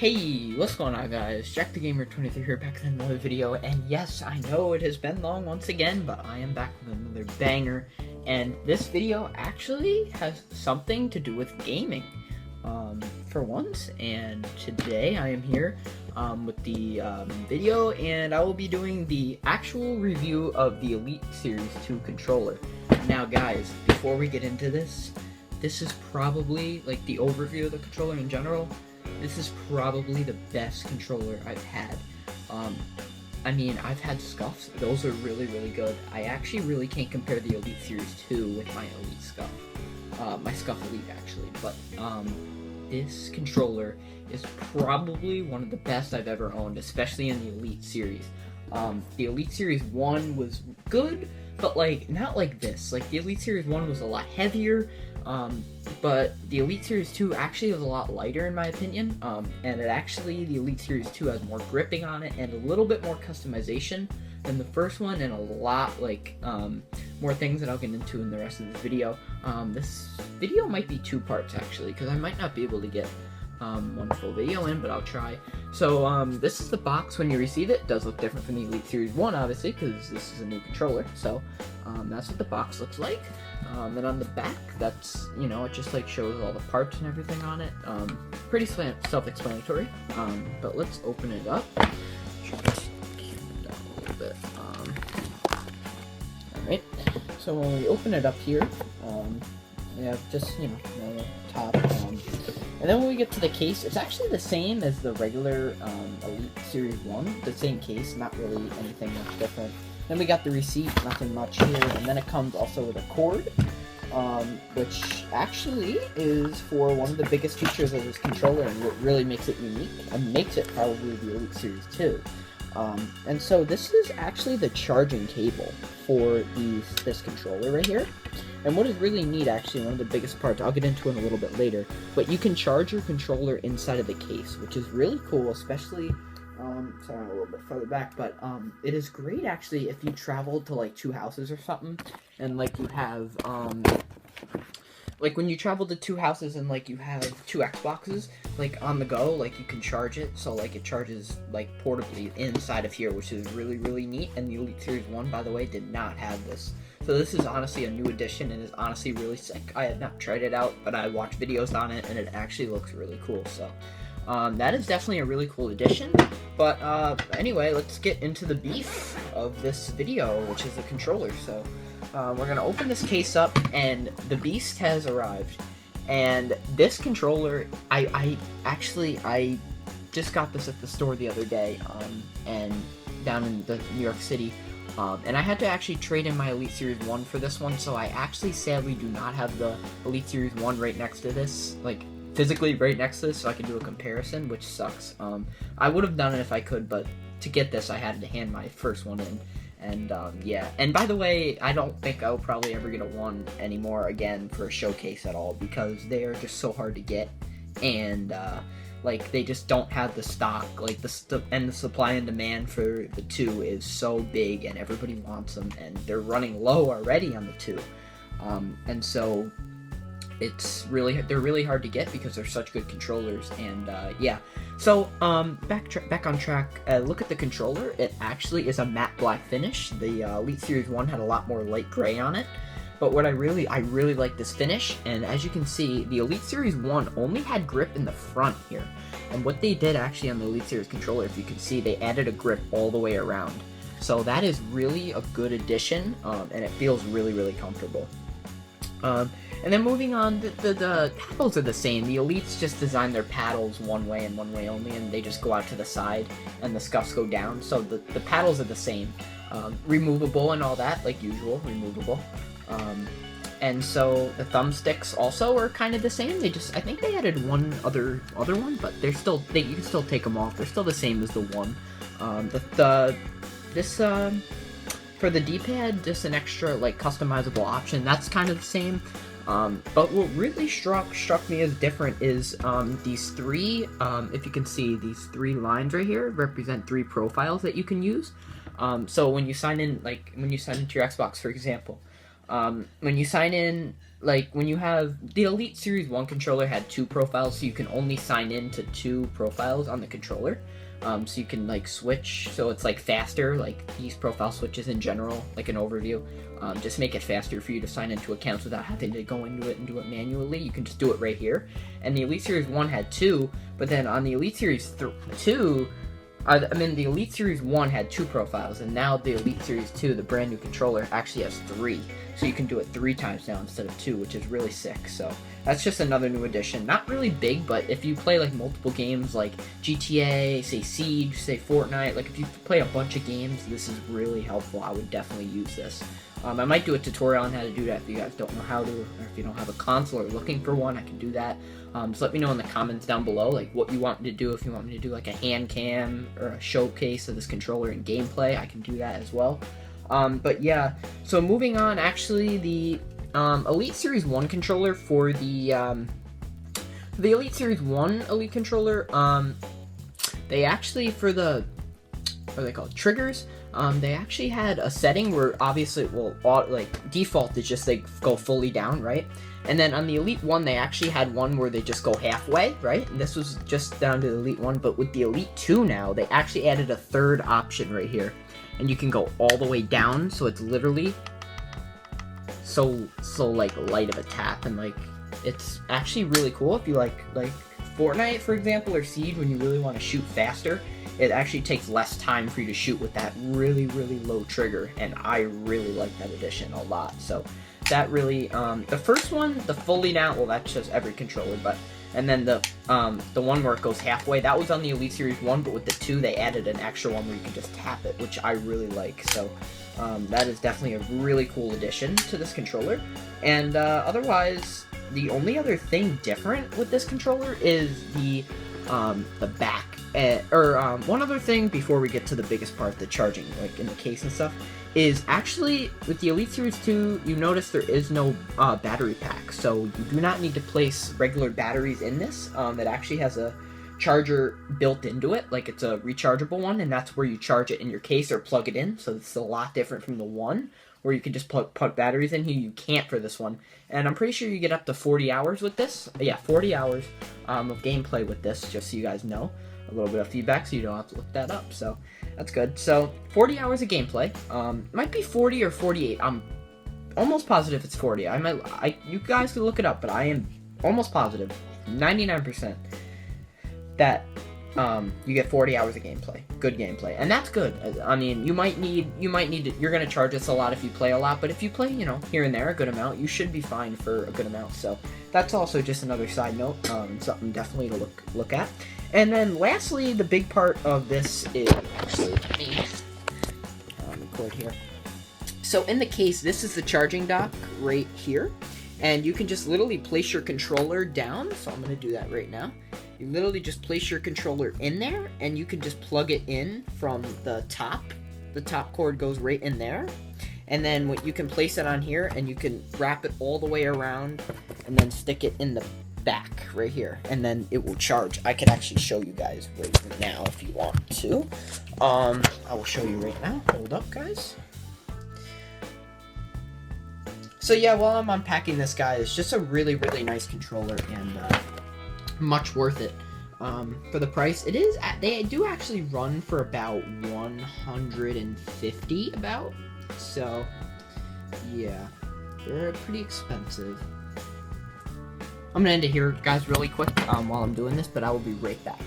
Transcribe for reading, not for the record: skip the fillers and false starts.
Hey, what's going on, guys? Jack the Gamer 23 here, back with another video, and yes, I know it has been long once again, but I am back with another banger, and this video actually has something to do with gaming, for once, and today I am here, with the, video, and I will be doing the actual review of the Elite Series 2 controller. Now, guys, before we get into this is probably, like, the overview of the controller in general. This is probably the best controller I've had. I mean, I've had Scuffs. Those are really, really good. I actually really can't compare the Elite Series 2 with my Elite Scuff. My Scuff Elite, actually. But, this controller is probably one of the best I've ever owned, especially in the Elite Series. The Elite Series 1 was good, but, like, not like this. Like, the Elite Series 1 was a lot heavier, but the Elite Series 2 actually was a lot lighter in my opinion, and the Elite Series 2 has more gripping on it and a little bit more customization than the first one, and a lot, like, more things that I'll get into in the rest of this video. This video might be two parts, actually, because I might not be able to get one full video in, but I'll try. So, this is the box when you receive it. It does look different from the Elite Series 1, obviously, because this is a new controller. So, that's what the box looks like. Then on the back, that's, you know, it just, like, shows all the parts and everything on it. Pretty self-explanatory. But let's open it up. Try to keep it down a little bit. Alright. So when we open it up here, we have just, you know, the top, and then when we get to the case, it's actually the same as the regular Elite Series 1, the same case, not really anything much different. Then we got the receipt, nothing much here, and then it comes also with a cord, which actually is for one of the biggest features of this controller and what really makes it unique, and makes it probably the Elite Series 2. And so this is actually the charging cable for this controller right here. And what is really neat, actually, one of the biggest parts, I'll get into it a little bit later, but you can charge your controller inside of the case, which is really cool, especially, sorry, a little bit further back, but, it is great, actually, if you travel to, like, two houses or something, and, like, you have, like, when you travel to two houses and, like, you have two Xboxes, like, on the go, like, you can charge it, so, like, it charges, like, portably inside of here, which is really, really neat, and the Elite Series 1, by the way, did not have this. So this is honestly a new addition, and is honestly really sick. I have not tried it out, but I watched videos on it, and it actually looks really cool, so that is definitely a really cool addition. But anyway, let's get into the beef of this video, which is the controller. So we're gonna open this case up, and the beast has arrived. And this controller, I just got this at the store the other day, and down in the New York City. And I had to actually trade in my Elite Series 1 for this one, so I actually sadly do not have the Elite Series 1 right next to this, like, physically right next to this, so I can do a comparison, which sucks. I would have done it if I could, but to get this, I had to hand my first one in, and, yeah. And by the way, I don't think I'll probably ever get a 1 anymore again for a showcase at all, because they are just so hard to get, and, like, they just don't have the stock, like, the supply and demand for the 2 is so big, and everybody wants them, and they're running low already on the 2, and so they're really hard to get because they're such good controllers, and, yeah. So, back on track, look at the controller. It actually is a matte black finish. The, Elite Series 1 had a lot more light gray on it. But what I really like this finish, and as you can see, the Elite Series 1 only had grip in the front here. And what they did actually on the Elite Series controller, if you can see, they added a grip all the way around. So that is really a good addition, and it feels really, really comfortable. And then moving on, the paddles are the same. The Elites just design their paddles one way and one way only, and they just go out to the side, and the scuffs go down. So the paddles are the same. Removable and all that, like usual, removable. And so the thumbsticks also are kind of the same. I think they added one other one, but you can still take them off. They're still the same as the one. For the D-pad, just an extra, like, customizable option. That's kind of the same. But what really struck me as different is these three, if you can see, these three lines right here represent three profiles that you can use. So when you sign in, like, when you sign into your Xbox, for example, When you sign in, like when you have the Elite Series 1 controller had 2 profiles, so you can only sign in to 2 profiles on the controller. So you can like switch, so it's like faster, like these profile switches in general, like an overview. Just make it faster for you to sign into accounts without having to go into it and do it manually. You can just do it right here. And the Elite Series 1 had 2, but then on the Elite Series 2, the Elite Series 1 had 2 profiles, and now the Elite Series 2, the brand new controller, actually has 3. So you can do it 3 times now instead of 2, which is really sick. So that's just another new addition. Not really big, but if you play like multiple games like GTA, say Siege, say Fortnite, like if you play a bunch of games, this is really helpful. I would definitely use this. I might do a tutorial on how to do that if you guys don't know how to, or if you don't have a console or looking for one, I can do that. So let me know in the comments down below, like what you want me to do. If you want me to do like a hand cam or a showcase of this controller and gameplay, I can do that as well. But yeah, so moving on, actually the Elite Series 1 controller for the Elite Series 1 Elite controller, they actually, for the, what are they called, triggers, they actually had a setting where obviously, well, like default is just they go fully down, right? And then on the Elite 1, they actually had one where they just go halfway, right? And this was just down to the Elite 1, but with the Elite 2 now, they actually added a third option right here. And you can go all the way down, so it's literally so like light of a tap, and like it's actually really cool if you like Fortnite, for example, or Siege, when you really want to shoot faster. It actually takes less time for you to shoot with that really low trigger, and I really like that addition a lot. So that really, the first one, the fully down, well, that's just every controller, but, and then the one where it goes halfway, that was on the Elite Series 1, but with the 2, they added an extra one where you can just tap it, which I really like. So that is definitely a really cool addition to this controller. And otherwise, the only other thing different with this controller is the back. One other thing before we get to the biggest part, the charging, like in the case and stuff, is actually with the Elite Series 2, you notice there is no battery pack, so you do not need to place regular batteries in this. It actually has a charger built into it, like it's a rechargeable one, and that's where you charge it in your case or plug it in, so it's a lot different from the one where you can just put batteries in. Here you can't for this one, and I'm pretty sure you get up to 40 hours with this. Yeah, 40 hours of gameplay with this, just so you guys know. A little bit of feedback, so you don't have to look that up, so that's good. So 40 hours of gameplay, might be 40 or 48. I'm almost positive it's 40. You guys can look it up, but I am almost positive, 99%, that you get 40 hours of gameplay, good gameplay, and that's good. I mean, you might need to, you're gonna charge this a lot if you play a lot, but if you play, you know, here and there a good amount, you should be fine for a good amount. So that's also just another side note, something definitely to look at. And then lastly, the big part of this is actually, let me record here. So in the case, this is the charging dock right here, and you can just literally place your controller down. So I'm gonna do that right now. You literally just place your controller in there, and you can just plug it in from the top. The top cord goes right in there, and then you can place it on here, and you can wrap it all the way around, and then stick it in the back right here, and then it will charge. I can actually show you guys right now if you want to. I will show you right now. Hold up, guys. So yeah, while I'm unpacking this, guys, it's just a really nice controller, and much worth it for the price. It is. They do actually run for about 150 about. So yeah, they're pretty expensive. I'm gonna end it here, guys, really quick while I'm doing this, but I will be right back.